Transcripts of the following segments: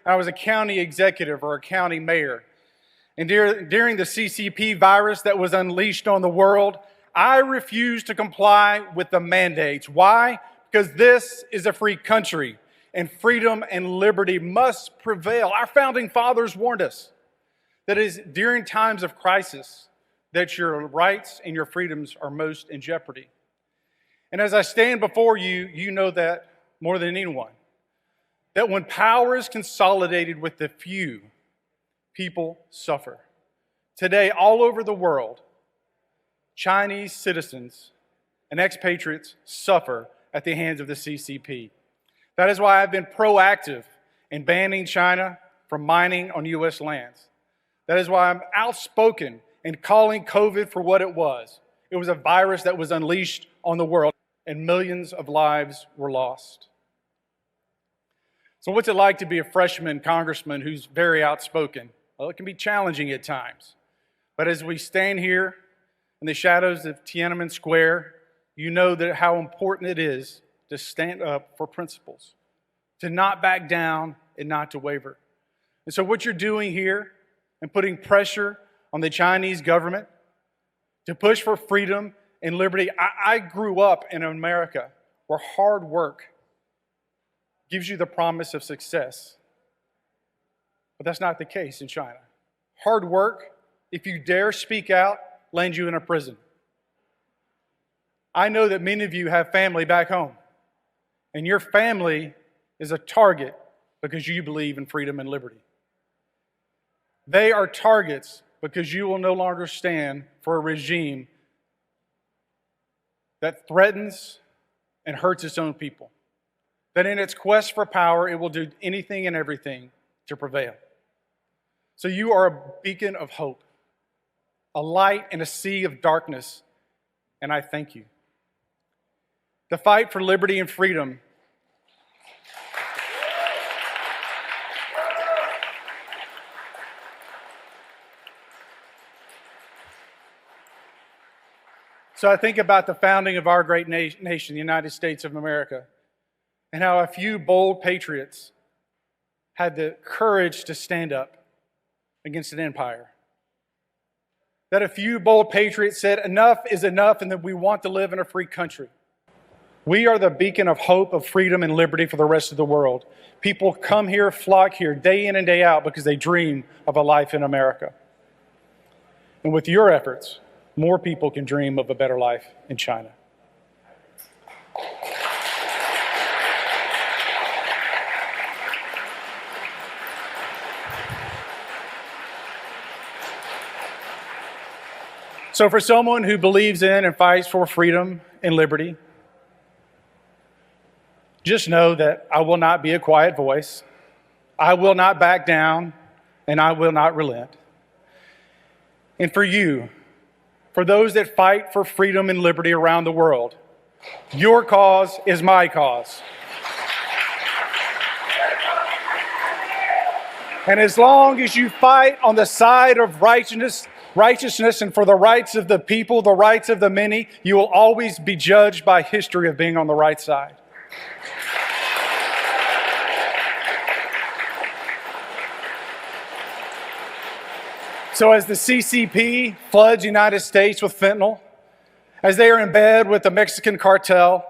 I was a county executive or a county mayor. And during the CCP virus that was unleashed on the world, I refused to comply with the mandates. Why? Because this is a free country, and freedom and liberty must prevail. Our founding fathers warned us that it is during times of crisis that your rights and your freedoms are most in jeopardy. And as I stand before you, you know that more than anyone, that when power is consolidated with the few, people suffer. Today, all over the world, Chinese citizens and expatriates suffer at the hands of the CCP. That is why I've been proactive in banning China from mining on U.S. lands. That is why I'm outspoken in calling COVID for what it was. It was a virus that was unleashed on the world, and millions of lives were lost. So what's it like to be a freshman congressman who's very outspoken? Well, it can be challenging at times. But as we stand here in the shadows of Tiananmen Square, you know that how important it is to stand up for principles, to not back down and not to waver. And so what you're doing here and putting pressure on the Chinese government to push for freedom and liberty. I grew up in America where hard work gives you the promise of success. But that's not the case in China. Hard work, if you dare speak out, lands you in a prison. I know that many of you have family back home, and your family is a target because you believe in freedom and liberty. They are targets because you will no longer stand for a regime that threatens and hurts its own people. That in its quest for power, it will do anything and everything to prevail. So you are a beacon of hope, a light in a sea of darkness, and I thank you. The fight for liberty and freedom So I think about the founding of our great nation, the United States of America, and how a few bold patriots had the courage to stand up against an empire. That a few bold patriots said, enough is enough, and that we want to live in a free country. We are the beacon of hope, of freedom, and liberty for the rest of the world. People come here, flock here, day in and day out, because they dream of a life in America. And with your efforts, more people can dream of a better life in China. So for someone who believes in and fights for freedom and liberty, just know that I will not be a quiet voice. I will not back down, and I will not relent. And for you, for those that fight for freedom and liberty around the world, your cause is my cause. And as long as you fight on the side of righteousness and for the rights of the people, the rights of the many, you will always be judged by history of being on the right side. So as the CCP floods the United States with fentanyl, as they are in bed with the Mexican cartel,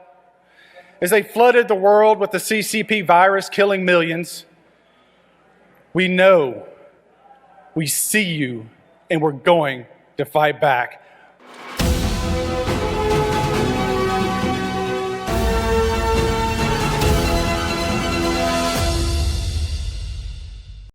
as they flooded the world with the CCP virus killing millions, we know, we see you, and we're going to fight back.